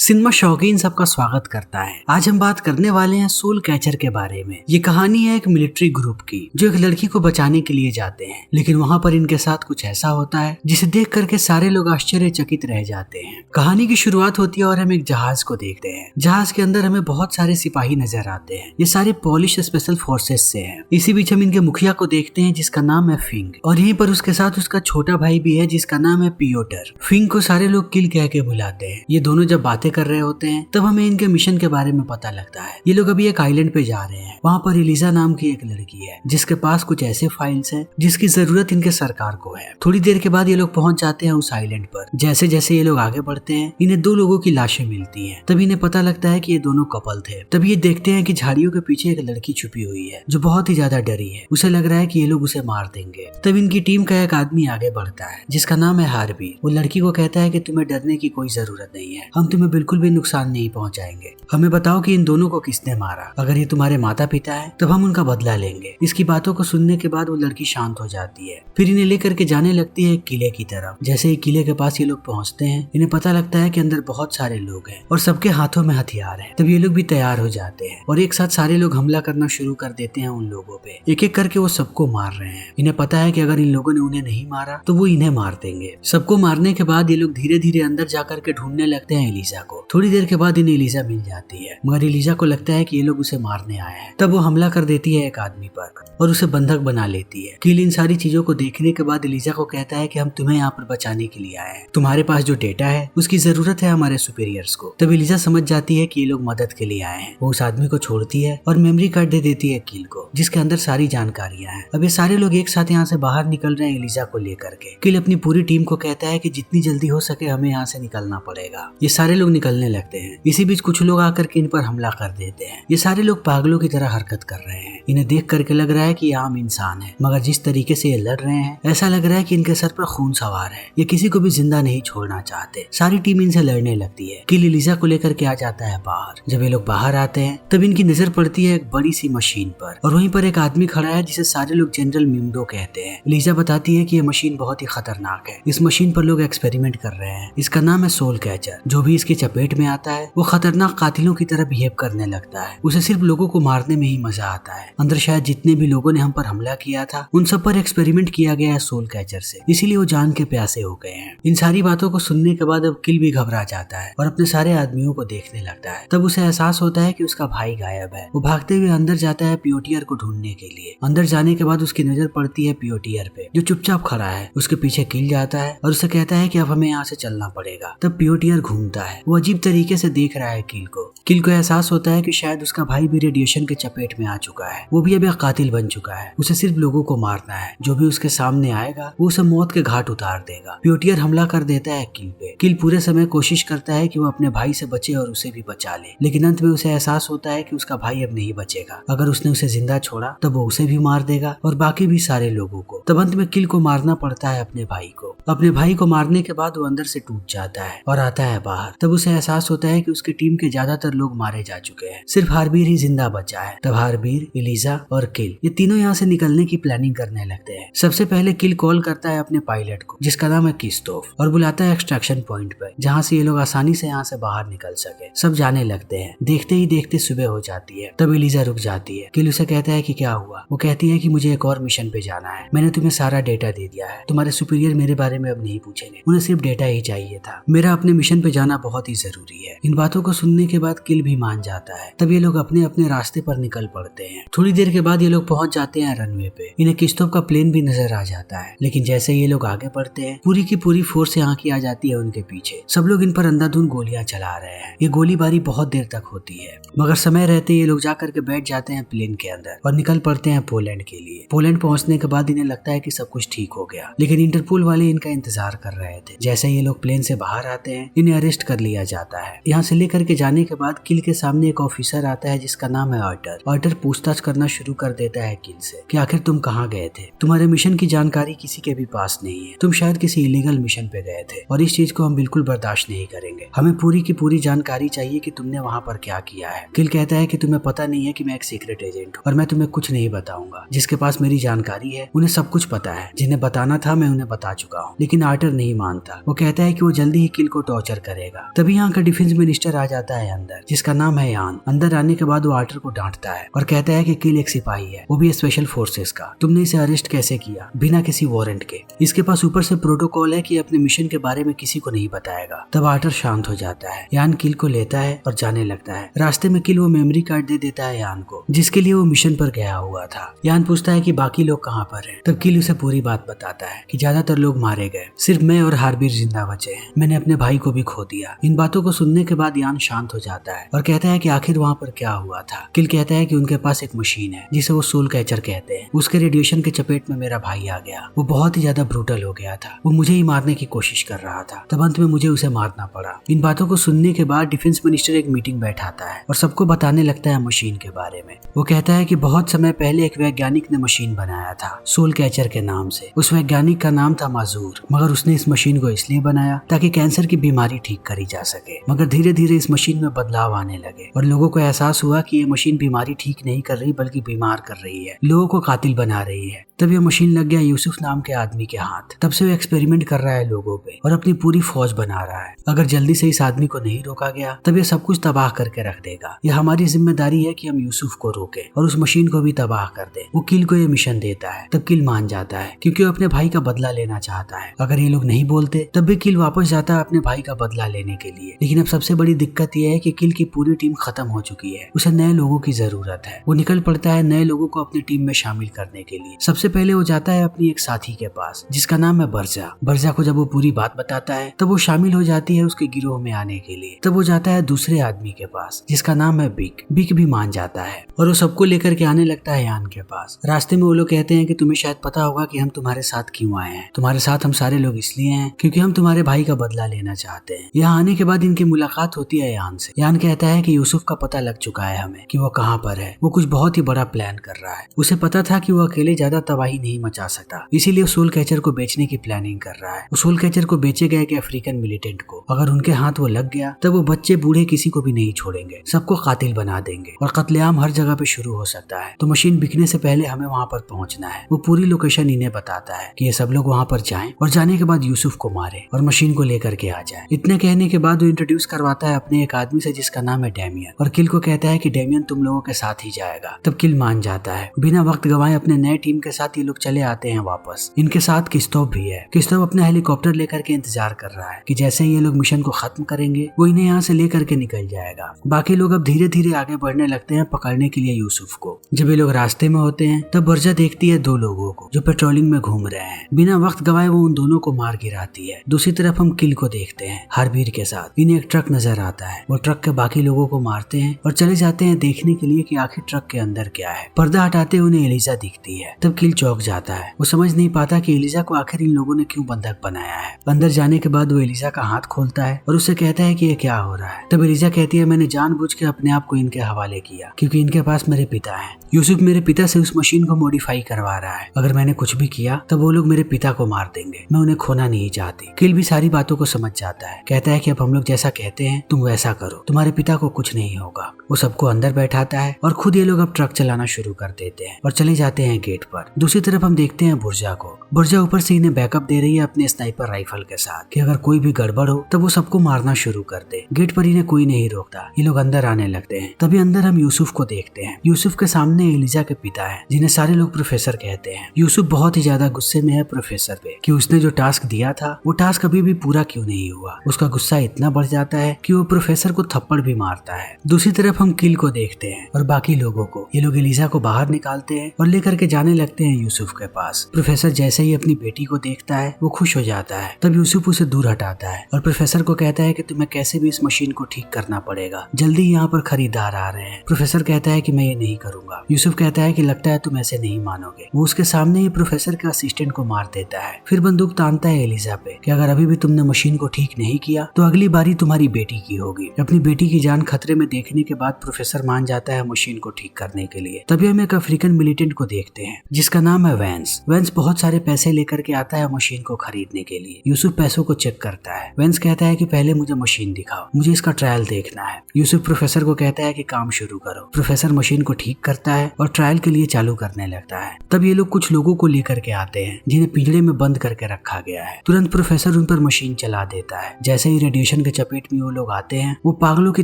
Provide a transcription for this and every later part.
Cinema शौकीन सबका स्वागत करता है। आज हम बात करने वाले हैं सोल कैचर के बारे में। ये कहानी है एक मिलिट्री ग्रुप की जो एक लड़की को बचाने के लिए जाते हैं, लेकिन वहाँ पर इनके साथ कुछ ऐसा होता है जिसे देख करके सारे लोग आश्चर्यचकित रह जाते हैं। कहानी की शुरुआत होती है और हम एक जहाज को देखते हैं। जहाज के अंदर हमें बहुत सारे सिपाही नजर आते हैं। ये सारे पोलिश स्पेशल फोर्सेस से हैं। इसी बीच हम इनके मुखिया को देखते हैं जिसका नाम है फिंग, और यहीं पर उसके साथ उसका छोटा भाई भी है जिसका नाम है पियोटर। फिंग को सारे लोग किल कह के बुलाते हैं। ये दोनों जब बातें कर रहे होते हैं तब हमें इनके मिशन के बारे में पता लगता है। ये लोग अभी एक आइलैंड पे जा रहे हैं। वहाँ पर एलिजा नाम की एक लड़की है जिसके पास कुछ ऐसे फाइल्स हैं जिसकी जरूरत इनके सरकार को है। थोड़ी देर के बाद ये लोग पहुंच जाते हैं उस आइलैंड पर। जैसे जैसे ये लोग आगे बढ़ते हैं इन्हें दो लोगों की लाशें मिलती हैं। तब इन्हें पता लगता है कि ये दोनों कपल थे। तब ये देखते हैं कि झाड़ियों के पीछे एक लड़की छुपी हुई है जो बहुत ही ज्यादा डरी है। उसे लग रहा है कि ये लोग उसे मार देंगे। तब इनकी टीम का एक आदमी आगे बढ़ता है जिसका नाम है हार्बी। वो लड़की को कहता है कि तुम्हें डरने की कोई जरूरत नहीं है, हम तुम्हें बिल्कुल भी नुकसान नहीं पहुंचाएंगे। हमें बताओ कि इन दोनों को किसने मारा। अगर ये तुम्हारे माता पिता है तब हम उनका बदला लेंगे। इसकी बातों को सुनने के बाद वो लड़की शांत हो जाती है। फिर इन्हें लेकर के जाने लगती है एक किले की तरफ। जैसे ही किले के पास ये लोग पहुंचते हैं इन्हें पता लगता है कि अंदर बहुत सारे लोग हैं और सबके हाथों में हथियार है। तब ये लोग भी तैयार हो जाते हैं और एक साथ सारे लोग हमला करना शुरू कर देते हैं उन लोगों पे। एक एक करके वो सबको मार रहे हैं। इन्हें पता है कि अगर इन लोगों ने उन्हें नहीं मारा तो वो इन्हें मार देंगे। सबको मारने के बाद ये लोग धीरे धीरे अंदर जाकर के ढूंढने लगते हैं एलिजा को। थोड़ी देर के बाद इन्हें एलिजा मिल जाती है, मगर एलिजा को लगता है कि ये लोग उसे मारने आए हैं। तब वो हमला कर देती है एक आदमी पर और उसे बंधक बना लेती है। किल इन सारी चीजों को देखने के बाद एलिजा को कहता है कि हम तुम्हें यहाँ पर बचाने के लिए आए हैं। तुम्हारे पास जो डेटा है उसकी जरूरत है हमारे सुपीरियर्स को। तब एलिजा समझ जाती है कि ये लोग मदद के लिए आए हैं। वो उस आदमी को छोड़ती है और मेमोरी कार्ड दे देती है किल को जिसके अंदर सारी जानकारियां हैं। अब ये सारे लोग एक साथ यहाँ से बाहर निकल रहे हैं एलिजा को लेकर के। किल अपनी पूरी टीम को कहता है कि जितनी जल्दी हो सके हमें यहाँ से निकलना पड़ेगा। ये सारे लोग निकलने लगते हैं। इसी बीच कुछ लोग आकर के इन पर हमला कर देते हैं। ये सारे लोग पागलों की तरह हरकत कर रहे हैं। इन्हें देख करके लग रहा है कि ये आम इंसान है, मगर जिस तरीके से ये लड़ रहे हैं ऐसा लग रहा है कि इनके सर पर खून सवार है। ये किसी को भी जिंदा नहीं छोड़ना चाहते। सारी टीम इनसे लड़ने लगती है। किल एलिजा को लेकर के आ जाता है बाहर। जब ये लोग बाहर आते हैं तब इनकी नजर पड़ती है एक बड़ी सी मशीन पर, और वहीं पर एक आदमी खड़ा है जिसे सारे लोग जनरल मिम्डो कहते हैं। एलिजा बताती है कि ये मशीन बहुत ही खतरनाक है। इस मशीन पर लोग एक्सपेरिमेंट कर रहे हैं। इसका नाम है सोल कैचर। जो भी इसकी चपेट में आता है वो खतरनाक कातिलों की तरह बिहेव करने लगता है। उसे सिर्फ लोगों को मारने में ही मजा आता है। अंदर शायद जितने भी लोगों ने हम पर हमला किया था उन सब पर एक्सपेरिमेंट किया गया है सोल कैचर से, इसीलिए वो जान के प्यासे हो गए हैं। इन सारी बातों को सुनने के बाद अब किल भी घबरा जाता है और अपने सारे आदमियों को देखने लगता है। तब उसे एहसास होता है कि उसका भाई गायब है। वो भागते हुए अंदर जाता है पियोटियर को ढूंढने के लिए। अंदर जाने के बाद उसकी नजर पड़ती है पियोटियर पे जो चुपचाप खड़ा है। उसके पीछे किल जाता है और उसे कहता है कि अब हमें यहाँ से चलना पड़ेगा। तब पियोटियर घूमता है। वो अजीब तरीके से देख रहा है किल को। किल को एहसास होता है कि शायद उसका भाई भी रेडिएशन के चपेट में आ चुका है। वो भी अब एक कातिल बन चुका है। उसे सिर्फ लोगों को मारना है। जो भी उसके सामने आएगा वो उसे मौत के घाट उतार देगा। पियोटियर हमला कर देता है किल पे। किल पूरे समय कोशिश करता है कि वो अपने भाई से बचे और उसे भी बचा ले, लेकिन अंत में उसे एहसास होता है कि उसका भाई अब नहीं बचेगा। अगर उसने उसे जिंदा छोड़ा तब वो उसे भी मार देगा और बाकी भी सारे लोगों को। तब अंत में किल को मारना पड़ता है अपने भाई को। अपने भाई को मारने के बाद वो अंदर से टूट जाता है और आता है बाहर। तब उसे एहसास होता है कि उसकी टीम के ज्यादातर लोग मारे जा चुके हैं। सिर्फ हार्बीर ही जिंदा बचा है। तब हार्बीर, एलिजा और किल ये तीनों यहाँ से निकलने की प्लानिंग करने लगते हैं। सबसे पहले किल कॉल करता है अपने पायलट को जिसका नाम है किस्तोफ और बुलाता है एक्सट्रैक्शन पॉइंट पर जहाँ से ये लोग आसानी से यहाँ से बाहर निकल सके। सब जाने लगते हैं। देखते ही देखते सुबह हो जाती है। तब एलिजा रुक जाती है। किल उसे कहता है कि क्या हुआ। वो कहती है कि मुझे एक और मिशन पे जाना है। मैंने तुम्हें सारा डेटा दे दिया है। तुम्हारे सुपीरियर मेरे बारे में अब नहीं पूछेंगे। उन्हें सिर्फ डेटा ही चाहिए था। मेरा अपने मिशन पे जाना बहुत ही जरूरी है। इन बातों को सुनने के बाद किल भी मान जाता है। तब ये लोग अपने अपने रास्ते पर निकल पड़ते हैं। थोड़ी देर के बाद ये लोग पहुंच जाते हैं रनवे पे। इन्हें किस्तोफ का प्लेन भी नजर आ जाता है, लेकिन जैसे ये लोग आगे बढ़ते हैं पूरी की पूरी फोर्स यहाँ की आ जाती है उनके पीछे। सब लोग इन पर अंधाधुंध गोलियां चला रहे हैं। ये गोलीबारी बहुत देर तक होती है, मगर समय रहते ये लोग जाकर के बैठ जाते हैं प्लेन के अंदर और निकल पड़ते हैं पोलैंड के लिए। पोलैंड पहुंचने के बाद इन्हें लगता है कि सब कुछ ठीक हो गया, लेकिन इंटरपोल वाले इनका इंतजार कर रहे थे। जैसे ये लोग प्लेन से बाहर आते हैं इन्हें अरेस्ट कर लिया जाता है। यहाँ से लेकर के जाने के बाद बाद किल के सामने एक ऑफिसर आता है जिसका नाम है ऑर्टर। ऑर्टर पूछताछ करना शुरू कर देता है किल से कि आखिर तुम कहाँ गए थे, तुम्हारे मिशन की जानकारी किसी के भी पास नहीं है, तुम शायद किसी इलीगल मिशन पे गए थे और इस चीज को हम बिल्कुल बर्दाश्त नहीं करेंगे, हमें पूरी की पूरी जानकारी चाहिए कि तुमने वहाँ पर क्या किया है। किल कहता है कि तुम्हें पता नहीं है कि मैं एक सीक्रेट एजेंट हूँ और मैं तुम्हें कुछ नहीं बताऊंगा, जिसके पास मेरी जानकारी है उन्हें सब कुछ पता है, जिन्हें बताना था मैं उन्हें बता चुका हूँ। लेकिन आर्टर नहीं मानता, वो कहता है कि वो जल्दी ही किल को टॉर्चर करेगा। तभी यहाँ का डिफेंस मिनिस्टर आ जाता है अंदर, जिसका नाम है यान। अंदर आने के बाद वो आर्टर को डांटता है और कहता है कि किल एक सिपाही है, वो भी स्पेशल फोर्सेस का, तुमने इसे अरेस्ट कैसे किया बिना किसी वारंट के, इसके पास ऊपर से प्रोटोकॉल है कि अपने मिशन के बारे में किसी को नहीं बताएगा। तब आर्टर शांत हो जाता है, यान किल को लेता है और जाने लगता है। रास्ते में किल वो मेमोरी कार्ड दे देता है यान को, जिसके लिए वो मिशन पर गया हुआ था। यान पूछता है कि बाकी लोग कहाँ पर हैं। तब किल उसे पूरी बात बताता है कि ज्यादातर लोग मारे गए, सिर्फ मैं और हार्बिर जिंदा बचे हैं, मैंने अपने भाई को भी खो दिया। इन बातों को सुनने के बाद यान शांत हो जाता है और कहता है कि आखिर वहाँ पर क्या हुआ था। किल कहता है कि उनके पास एक मशीन है जिसे वो सोल कैचर कहते हैं, उसके रेडिएशन के चपेट में मेरा भाई आ गया, वो बहुत ही ज्यादा ब्रूटल हो गया था, वो मुझे ही मारने की कोशिश कर रहा था, तब अंत में मुझे उसे मारना पड़ा। इन बातों को सुनने के बाद डिफेंस मिनिस्टर एक मीटिंग बैठाता है और सबको बताने लगता है मशीन के बारे में। वो कहता है कि बहुत समय पहले एक वैज्ञानिक ने मशीन बनाया था सोल कैचर के नाम से। उस वैज्ञानिक का नाम था माजूर, मगर उसने इस मशीन को इसलिए बनाया ताकि कैंसर की बीमारी ठीक करी जा सके। मगर धीरे धीरे इस मशीन में बदलाव आने लगे और लोगों को एहसास हुआ कि ये मशीन बीमारी ठीक नहीं कर रही बल्कि बीमार कर रही है, लोगों को कातिल बना रही है। तब ये मशीन लग गया यूसुफ नाम के आदमी के हाथ। तब से वो एक्सपेरिमेंट कर रहा है लोगों पे और अपनी पूरी फौज बना रहा है। अगर जल्दी से इस आदमी को नहीं रोका गया तब ये सब कुछ तबाह करके रख देगा। ये हमारी जिम्मेदारी है कि हम यूसुफ को रोके और उस मशीन को भी तबाह कर दे। वो किल को ये मिशन देता है। तब किल मान जाता है क्योंकि वो अपने भाई का बदला लेना चाहता है। अगर ये लोग नहीं बोलते तब भी किल वापस जाता है अपने भाई का बदला लेने के लिए। लेकिन अब सबसे बड़ी दिक्कत ये है कि किल की पूरी टीम खत्म हो चुकी है, उसे नए लोगों की जरूरत है। वो निकल पड़ता है नए लोगों को अपनी टीम में शामिल करने के लिए। सबसे पहले वो जाता है अपनी एक साथी के पास जिसका नाम है बर्जा। बर्जा को जब वो पूरी बात बताता है तब वो शामिल हो जाती है उसके गिरोह में आने के लिए। तब वो जाता है दूसरे आदमी के पास जिसका नाम है बिक। बिक भी मान जाता है और वो सबको लेकर के आने लगता है यान के पास। रास्ते में वो लोग कहते हैं कि तुम्हें शायद पता होगा कि हम तुम्हारे साथ क्यों आए हैं। तुम्हारे साथ हम सारे लोग इसलिए हैं क्योंकि हम तुम्हारे भाई का बदला लेना चाहते हैं। यहाँ आने के बाद इनकी मुलाकात होती है यान से। यान कहता है कि यूसुफ का पता लग चुका है हमें कि वो कहाँ पर है। वो कुछ बहुत ही बड़ा प्लान कर रहा है। उसे पता था कि वो अकेले ज्यादा तबाही नहीं मचा सकता, इसीलिए वो सोल कैचर को बेचने की प्लानिंग कर रहा है। वो सोल कैचर को बेचेगा एक अफ्रीकन मिलिटेंट को। अगर उनके हाथ वो लग गया तब वो बच्चे बूढ़े किसी को भी नहीं छोड़ेंगे, सबको कातिल बना देंगे और कत्लेआम हर जगह पे शुरू हो सकता है। तो मशीन बिकने से पहले हमें वहाँ पर पहुँचना है। वो पूरी लोकेशन इन्हें बताता है कि ये सब लोग वहाँ पर जाएं और जाने के बाद यूसुफ को मारे और मशीन को लेकर के आ जाए। इतने कहने के बाद वो इंट्रोड्यूस करवाता है अपने एक आदमी से जिसका नाम है डेमियन और किल को कहता है कि डेमियन तुम लोगों के साथ ही जाएगा। तब किल मान जाता है। बिना वक्त गवाए अपने नए टीम के साथ ये लोग चले आते हैं वापस। इनके साथ किस्तोव भी है। किस्तोव अपना हेलीकॉप्टर लेकर के इंतजार कर रहा है कि जैसे ही ये लोग मिशन को खत्म करेंगे वो इन्हें यहाँ से लेकर के निकल जाएगा। बाकी लोग अब धीरे धीरे आगे बढ़ने लगते हैं पकड़ने के लिए यूसुफ को। जब ये लोग रास्ते में होते हैं तब बर्जा देखती है दो लोगों को जो पेट्रोलिंग में घूम रहे हैं। बिना वक्त गवाए वो उन दोनों को मार गिराती है। दूसरी तरफ हम किल को देखते हैं हार्बिर के साथ। इन्हें एक ट्रक नजर आता है। वो ट्रक के बाकी लोगों को मारते हैं और चले जाते हैं देखने के लिए कि आखिर ट्रक के अंदर क्या है। पर्दा हटाते उन्हें एलिजा दिखती है। तब किल चौंक जाता है। वो समझ नहीं पाता कि एलिजा को आखिर इन लोगों ने क्यों बंधक बनाया है। अंदर जाने के बाद वो एलिजा का हाथ खोलता है और उससे कहता है कि ये क्या हो रहा है। तब एलिजा कहती है मैंने जानबूझ के अपने आप को इनके हवाले किया क्योंकि इनके पास मेरे पिता हैं। यूसुफ मेरे पिता से उस मशीन को मॉडिफाई करवा रहा है। अगर मैंने कुछ भी किया तब वो लोग मेरे पिता को मार देंगे। मैं उन्हें खोना नहीं चाहती। किल भी सारी बातों को समझ जाता है। कहता है कि अब हम लोग जैसा कहते हैं तुम वैसा करो, तुम्हारे पिता को कुछ नहीं होगा। वो सबको अंदर बैठाता है और खुद ये लोग अब ट्रक चलाना शुरू कर देते हैं और चले जाते हैं गेट पर। दूसरी तरफ हम देखते हैं बुर्जा को। बुर्जा ऊपर से इन्हें बैकअप दे रही है अपने स्नाइपर राइफल के साथ कि अगर कोई भी गड़बड़ हो तब वो सबको मारना शुरू कर दे। गेट पर इन्हें कोई नहीं रोकता। ये लोग अंदर आने लगते हैं। तभी अंदर हम यूसुफ को देखते हैं। यूसुफ के सामने एलिजा के पिता है जिन्हें सारे लोग प्रोफेसर कहते हैं। यूसुफ बहुत ही ज्यादा गुस्से में है प्रोफेसर पे कि उसने जो टास्क दिया था वो टास्क अभी भी पूरा क्यों नहीं हुआ। उसका गुस्सा इतना बढ़ जाता है कि वो प्रोफेसर को थप्पड़ भी मारता है। दूसरी तरफ हम किल को देखते हैं और बाकी लोगों को। ये लोग एलिजा को बाहर निकालते हैं और लेकर के जाने लगते हैं हैं यूसुफ के पास। प्रोफेसर जैसे ही अपनी बेटी को देखता है वो खुश हो जाता है। तब यूसुफ उसे दूर हटाता है और प्रोफेसर को कहता है कि तुम्हें कैसे भी इस मशीन को ठीक करना पड़ेगा, जल्दी यहाँ पर खरीदार आ रहे हैं। प्रोफेसर कहता है कि मैं ये नहीं करूंगा। यूसुफ कहता है कि लगता है तुम ऐसे नहीं मानोगे। वो उसके सामने ही प्रोफेसर के असिस्टेंट को मार देता है। फिर बंदूक तानता है एलिजा पे कि अगर अभी भी तुमने मशीन को ठीक नहीं किया तो अगली बारी तुम्हारी बेटी की होगी। अपनी बेटी की जान खतरे में देखने के बाद प्रोफेसर मान जाता है मशीन को ठीक करने के लिए। तभी हम एक अफ्रीकन मिलिटेंट को देखते हैं जिसका नाम है वैंस। वैंस बहुत सारे पैसे लेकर के आता है मशीन को खरीदने के लिए। यूसुफ पैसों को चेक करता है। वैंस कहता है कि पहले मुझे मशीन दिखाओ, मुझे इसका ट्रायल देखना है। यूसुफ प्रोफेसर को कहता है कि काम शुरू करो। प्रोफेसर मशीन को ठीक करता है और ट्रायल के लिए चालू करने लगता है। तब ये लोग कुछ लोगों को लेकर के आते हैं जिन्हें पिंजरे में बंद करके रखा गया है। तुरंत प्रोफेसर उन पर मशीन चला देता है। जैसे ही रेडिएशन के चपेट में वो लोग आते हैं वो पागलों की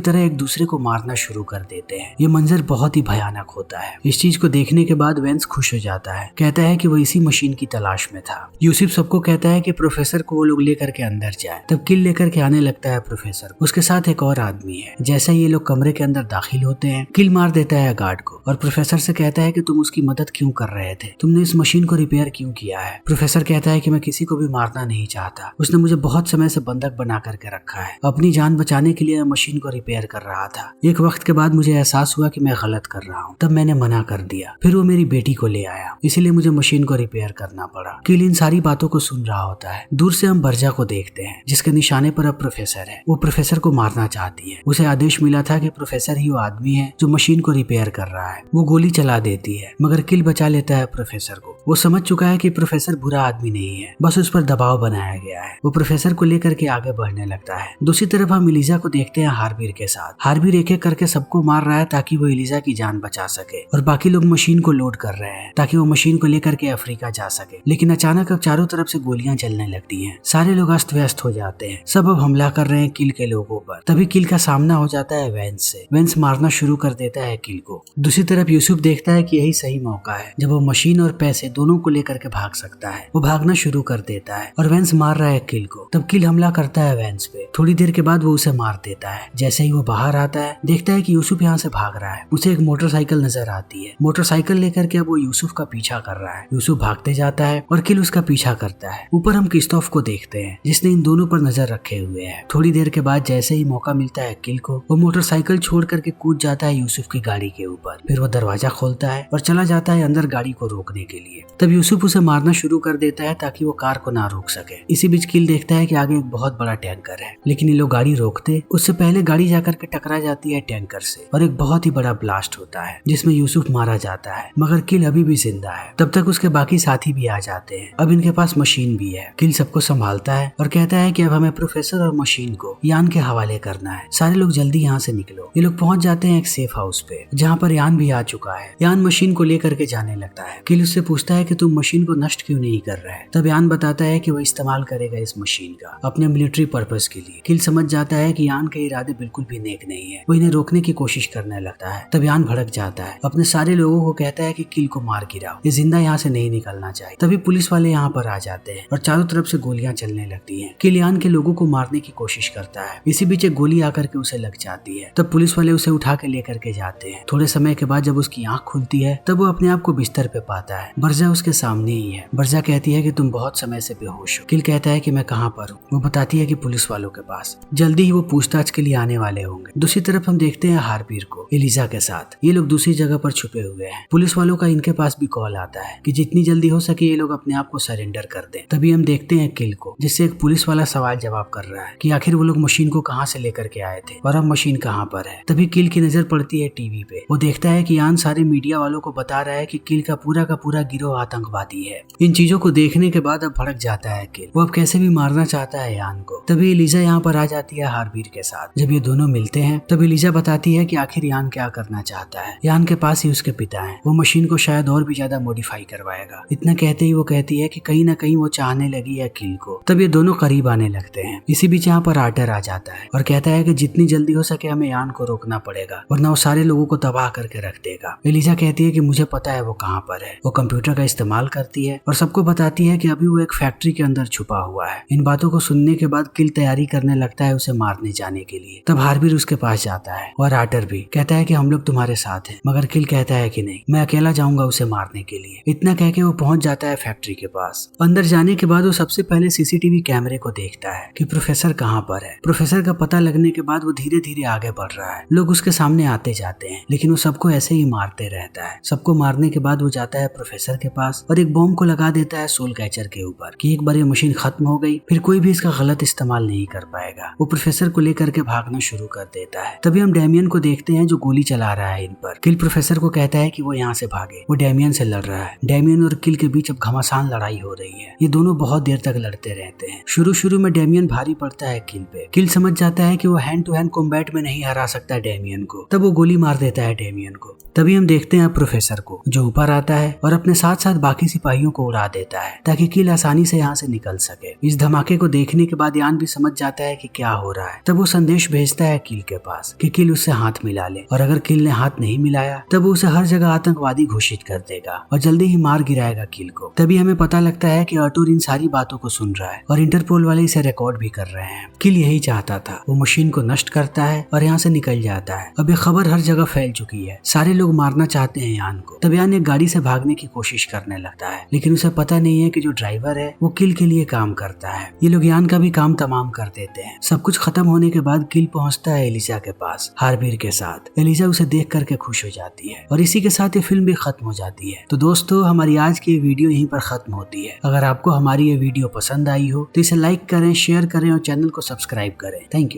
तरह एक दूसरे को मारना शुरू कर देते हैं। ये मंजर बहुत ही भयानक होता है। इस चीज को देखने के बाद वैंस खुश हो जाता है, कहता है कि वो इसी मशीन की तलाश में था। यूसुफ सबको कहता है कि प्रोफेसर को वो लोग लेकर के अंदर जाए। तब किल लेकर के आने लगता है प्रोफेसर। उसके साथ एक और आदमी है। जैसे ये लोग कमरे के अंदर दाखिल होते हैं किल मार देता है गार्ड को और प्रोफेसर से कहता है कि तुम उसकी मदद क्यों कर रहे थे, तुमने इस मशीन को रिपेयर क्यों किया है। प्रोफेसर कहता है कि मैं किसी को भी मारना नहीं चाहता, उसने मुझे बहुत समय से बंधक बना करके रखा है। अपनी जान बचाने के लिए मैं मशीन को रिपेयर कर रहा था। एक वक्त के बाद मुझे एहसास हुआ कि मैं गलत कर रहा हूँ, तब मैंने मना कर दिया। फिर वो मेरी बेटी को ले आया, इसीलिए मुझे मशीन को रिपेयर करना पड़ा। किल इन सारी बातों को सुन रहा होता है। दूर से हम बर्जा को देखते हैं जिसके निशाने पर अब प्रोफेसर है। वो प्रोफेसर को मारना चाहती है। उसे आदेश मिला था कि प्रोफेसर ही वो आदमी है जो मशीन को रिपेयर कर रहा है। वो गोली चला देती है मगर किल बचा लेता है प्रोफेसर को। वो समझ चुका है कि प्रोफेसर बुरा आदमी नहीं है, बस उस पर दबाव बनाया गया है। वो प्रोफेसर को लेकर के आगे बढ़ने लगता है। दूसरी तरफ हम एलिजा को देखते हैं हार्बिर के साथ। हार्बिर एक एक करके सबको मार रहा है ताकि वो एलिजा की जान बचा सके और बाकी लोग मशीन को लोड कर रहे हैं ताकि वो मशीन को लेकर के अफ्रीका जा सके। लेकिन अचानक अब चारों तरफ से गोलियां चलने लगती हैं। सारे लोग अस्त व्यस्त हो जाते हैं। सब अब हमला कर रहे हैं किल के लोगों पर। तभी किल का सामना हो जाता है वैंस से। वैंस मारना शुरू कर देता है किल को। दूसरी तरफ यूसुफ देखता है कि यही सही मौका है जब वो मशीन और पैसे दोनों को लेकर के भाग सकता है। वो भागना शुरू कर देता है और वैंस मार रहा है किल को। तब किल हमला करता है वैंस पे। थोड़ी देर के बाद वो उसे मार देता है। जैसे ही वो बाहर आता है देखता है कि यूसुफ यहाँ से भाग रहा है। उसे एक मोटरसाइकिल नजर आती है। मोटरसाइकिल लेकर के अब वो यूसुफ का पीछा कर रहा है। यूसुफ भागते जाता है और किल उसका पीछा करता है। ऊपर हम क्रिस्तोफ को देखते हैं जिसने इन दोनों पर नजर रखे हुए है। थोड़ी देर के बाद जैसे ही मौका मिलता है किल को, वो मोटरसाइकिल छोड़ करके कूद जाता है यूसुफ की गाड़ी के ऊपर। फिर वो दरवाजा खोलता है और चला जाता है अंदर गाड़ी को रोकने के लिए। तब यूसुफ उसे मारना शुरू कर देता है ताकि वो कार को ना रोक सके। इसी बीच किल देखता है कि आगे एक बहुत बड़ा टैंकर है, लेकिन ये लोग गाड़ी रोकते उससे पहले गाड़ी जाकर के टकरा जाती है टैंकर से और एक बहुत ही बड़ा ब्लास्ट होता है जिसमें यूसुफ मारा जाता है मगर किल अभी भी जिंदा है। तब तक उसके बाकी साथी भी आ जाते हैं। अब इनके पास मशीन भी है। किल सबको संभालता है और कहता है कि अब हमें प्रोफेसर और मशीन को यान के हवाले करना है। सारे लोग जल्दी यहाँ से निकलो। ये लोग पहुंच जाते हैं एक सेफ हाउस पे जहाँ पर यान भी आ चुका है। यान मशीन को लेकर के जाने लगता है। किल उससे पूछता है कि तुम मशीन को नष्ट क्यों नहीं कर रहे। तब यान बताता है कि वो इस्तेमाल करेगा इस मशीन का अपने मिलिट्री पर्पस के लिए। किल समझ जाता है कि यान के इरादे बिल्कुल भी नेक नहीं है। वो इन्हें रोकने की कोशिश करने लगता है। तब यान भड़क जाता है, अपने सारे लोगों को कहता है कि किल को मार गिराओ, ये जिंदा यहाँ से नहीं निकलना चाहिए। तभी पुलिस वाले यहाँ पर आ जाते हैं और चारों तरफ से गोलियां चलने लगती हैं। किल यान के लोगों को मारने की कोशिश करता है। इसी बीच एक गोली आकर के उसे लग जाती है। तब पुलिस वाले उसे उठा के लेकर के जाते हैं। थोड़े समय के बाद जब उसकी आंख खुलती है तब वो अपने आप को बिस्तर पे पाता है। बर्जा उसके सामने ही है। बर्जा कहती है कि तुम बहुत समय से बेहोश हो। किल कहता है कि मैं कहाँ पर हूँ। वो बताती है कि पुलिस वालों के पास। जल्दी ही वो पूछताछ के लिए आने वाले होंगे। दूसरी तरफ हम देखते हैं हार्बिर को एलिजा के साथ। ये लोग दूसरी जगह पर छुपे हुए हैं। पुलिस वालों का इनके पास भी कॉल आता है कि जितनी जल्दी हो सके ये लोग अपने आप को सरेंडर कर दें। तभी हम देखते हैं किल को जिससे एक पुलिस वाला सवाल जवाब कर रहा है कि आखिर वो लोग मशीन को कहाँ से लेकर के आए थे और अब मशीन कहाँ पर है। तभी किल की नजर पड़ती है टीवी पे। वो देखता है कि यान सारे मीडिया वालों को बता रहा है कि किल का पूरा गिरोह आतंकवादी है। इन चीजों को देखने के बाद अब भड़क जाता है किल। वो अब कैसे भी मारना चाहता है यान को। तभी एलिजा यहाँ पर आ जाती है हार्बिर के साथ। जब ये दोनों मिलते हैं तब एलिजा बताती है कि आखिर यान क्या करना चाहता है। यान के पास ही उसके पिता है। वो मशीन को शायद और भी ज्यादा मॉडिफाई करवाएगा। इतना कहते ही वो कहती है कि कहीं ना कहीं वो चाहने लगी है किल को। तब ये दोनों करीब आने लगते हैं। इसी बीच यहाँ पर आर्टर आ जाता है और कहता है कि जितनी जल्दी हो सके हमें यान को रोकना पड़ेगा वरना वो सारे लोगों को तबाह करके रख देगा। एलिजा कहती है कि मुझे पता है वो कहाँ पर है। वो कंप्यूटर का इस्तेमाल करती है और सबको बताती है कि अभी वो एक फैक्ट्री के अंदर छुपा हुआ है। इन बातों को सुनने के बाद किल तैयारी करने लगता है उसे मारने जाने के लिए। तब हार्बिर उसके पास जाता है और आर्टर भी कहता कहता है कि हम लोग तुम्हारे साथ हैं, मगर किल कहता है कि नहीं, मैं अकेला जाऊंगा उसे मारने के लिए। इतना कह के वो पहुंच जाता है फैक्ट्री के पास। अंदर जाने के बाद वो सबसे पहले सीसीटीवी कैमरे को देखता है कि प्रोफेसर कहाँ पर है। प्रोफेसर का पता लगने के बाद वो धीरे धीरे आगे बढ़ रहा है। लोग उसके सामने आते जाते हैं, लेकिन वो सबको ऐसे ही मारते रहता है। सबको मारने के बाद वो जाता है प्रोफेसर के पास और एक बॉम्ब को लगा देता है सोल कैचर के ऊपर कि एक बार ये मशीन खत्म हो गई फिर कोई भी इसका गलत इस्तेमाल नहीं कर पाएगा। वो प्रोफेसर को लेकर के भागना शुरू कर देता है। तभी हम डैमियन को देखते हैं जो गोली चला रहा है इन पर। किल प्रोफेसर को कहता है कि वो यहाँ से भागे। वो डैमियन से लड़ रहा है। डैमियन और किल के बीच अब घमासान लड़ाई हो रही है। ये दोनों बहुत देर तक लड़ते रहते हैं। शुरू में डैमियन भारी पड़ता है किल पे। किल समझ जाता है कि वो हैंड टू हैंड कॉम्बैट में नहीं हरा सकता डैमियन को, तब वो गोली मार देता है डैमियन को। तभी हम देखते हैं प्रोफेसर को जो ऊपर आता है और अपने साथ साथ बाकी सिपाहियों को उड़ा देता है ताकि किल आसानी से यहाँ से निकल सके। इस धमाके को देखने के बाद यान भी समझ जाता है कि क्या हो रहा है। तब वो संदेश भेजता है किल के पास कि किल उससे हाथ मिला ले, और अगर किल ने हाथ नहीं मिलाया तब वो उसे हर जगह आतंकवादी घोषित कर देगा और जल्दी ही मार गिराएगा किल को। तभी हमें पता लगता है कि अर्टुर इन सारी बातों को सुन रहा है और इंटरपोल वाले इसे रिकॉर्ड भी कर रहे हैं। किल यही चाहता था। वो मशीन को नष्ट करता है और यहाँ से निकल जाता है। अब ये खबर हर जगह फैल चुकी है। सारे लोग मारना चाहते हैं यान को। तब यान एक गाड़ी से भागने की कोशिश करने लगता है, लेकिन उसे पता नहीं है कि जो ड्राइवर है वो किल के लिए काम करता है। ये लोग यान का भी काम तमाम कर देते हैं। सब कुछ खत्म होने के बाद किल पहुंचता है एलिजा के पास हार्बिर के साथ। एलिजा उसे देख करके खुश हो जाती है और इसी के साथ ये फिल्म भी खत्म हो जाती है। तो दोस्तों, हमारी आज की वीडियो यहीं पर खत्म होती है। अगर आपको हमारी ये वीडियो पसंद आई हो तो इसे लाइक करें, शेयर करें और चैनल को सब्सक्राइब करें। Thank you.